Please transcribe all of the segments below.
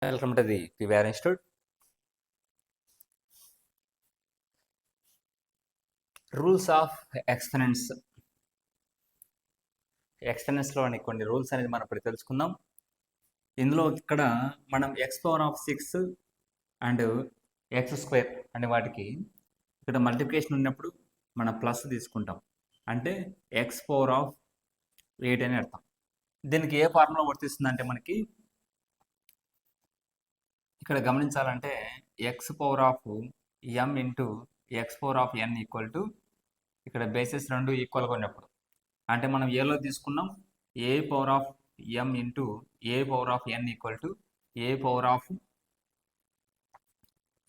Welcome to the PVR Institute. Rules of expenses. ఎక్స్పెనెన్స్లోని కొన్ని rules అనేది మనం ఇప్పుడు తెలుసుకుందాం. ఇందులో ఇక్కడ మనం x⁴ అండ్ x² అనే వాటికి ఇక్కడ మల్టిప్లికేషన్ ఉన్నప్పుడు మనం ప్లస్ తీసుకుంటాం, అంటే x⁴ అని అర్థం. దీనికి ఏ ఫార్ములా వర్తిస్తుందంటే మనకి ఇక్కడ గమనించాలంటే x⁴m into x⁴n equal to ఇక్కడ బేసిస్ రెండు ఈక్వల్గా ఉన్నప్పుడు, అంటే మనం ఏలో తీసుకున్నాం a⁴m into a⁴n equal to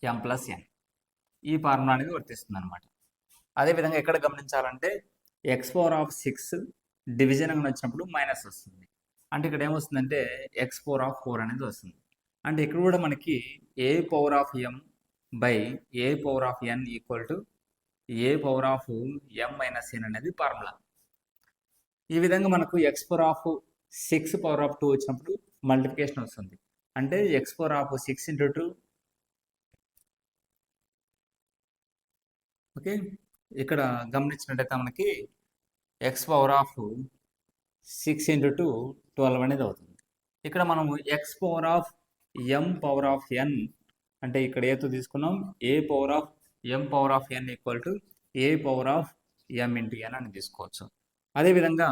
a⁴m+n. ఈ ఫార్ములా అనేది వర్తిస్తుంది అనమాట. అదేవిధంగా ఎక్కడ గమనించాలంటే x⁴ డివిజన్ అని వచ్చినప్పుడు మైనస్ వస్తుంది, అంటే ఇక్కడ ఏమొస్తుందంటే x⁴ అనేది వస్తుంది. అంటే ఇక్కడ కూడా మనకి a⁴m by a⁴n equal to a⁴m−n అనేది ఫార్ములా. ఈ విధంగా మనకు x⁴6 వచ్చినప్పుడు మల్టిప్లికేషన్ వస్తుంది, అంటే x⁴6 ఇంటూ 2. ఓకే, ఇక్కడ గమనించినట్టయితే మనకి x⁴6 ఇంటూ 2 12 అనేది అవుతుంది. ఇక్కడ మనము x⁴m⁴n అంటే ఇక్కడ ఏతో తీసుకున్నాం a⁴m⁴n ఈక్వల్ టు a⁴m�n అని తీసుకోవచ్చు. అదేవిధంగా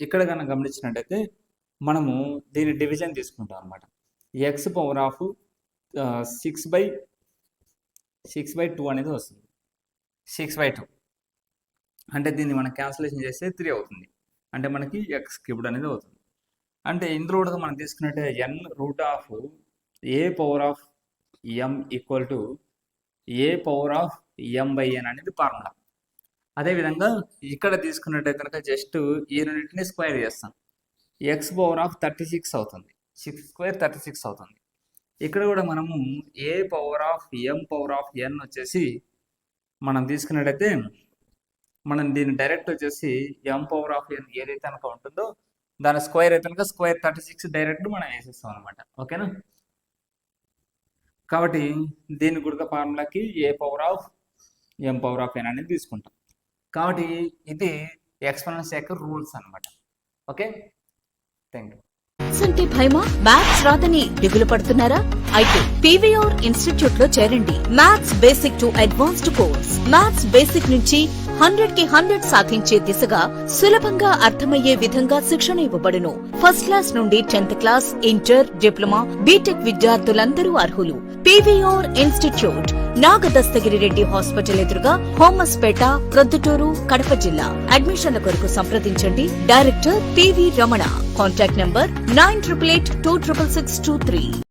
ఇక్కడ కనుక గమనించినట్టయితే మనము దీని డివిజన్ తీసుకుంటాం అనమాట. x⁴6/2 అనేది వస్తుంది, 6/2 అంటే దీన్ని మనం క్యాన్సిలేషన్ చేస్తే 3 అవుతుంది, అంటే మనకి x³ అనేది అవుతుంది. అంటే ఇందులో కూడా మనం తీసుకున్నట్టే n√a⁴m ఈక్వల్ టు a⁴m/n అనేది ఫార్ములా. అదేవిధంగా ఇక్కడ తీసుకున్నట్టే కనుక జస్ట్ ఈ రెండింటిని స్క్వేర్ చేస్తాం, x⁴36 అవుతుంది, 6² 36 అవుతుంది. ఇక్కడ కూడా మనము a⁴m⁴n వచ్చేసి మనం తీసుకున్నట్టయితే మనం దీన్ని డైరెక్ట్ వచ్చేసి m⁴n ఏదైతే కనుక ఉంటుందో దాని స్క్వేర్ అయితే కనుక స్క్వేర్ 36 డైరెక్ట్ మనం వేసేస్తాం అనమాట. ఓకేనా, కాబట్టి దీని గుడిక ఫార్ములాకి a⁴m⁴n అనేది తీసుకుంటాం. కాబట్టి ఇది ఎక్స్పెనెన్స్ యొక్క రూల్స్ అనమాట. Okay, thank you. అంటే భయమా? మ్యాథ్స్ రాదని దిగులు పడుతున్నారా? అయితే పీవీఆర్ ఇన్స్టిట్యూట్ లో చేరండి. Maths basic to advanced course. Maths basic నుంచి 100కి 100 సాధించే దిశగా సులభంగా అర్థమయ్యే విధంగా శిక్షణ ఇవ్వబడును. ఫస్ట్ క్లాస్ నుండి 10th class, inter, diploma, BTech విద్యార్థులందరూ అర్హులు. PVR institute, Nagadastagiri Reddy hospital ఎదురుగా, హోమస్పేట, ప్రొద్దుటూరు, కడప జిల్లా. అడ్మిషన్ల కొరకు సంప్రదించండి. Director PV Ramana. Contact number 9882666623.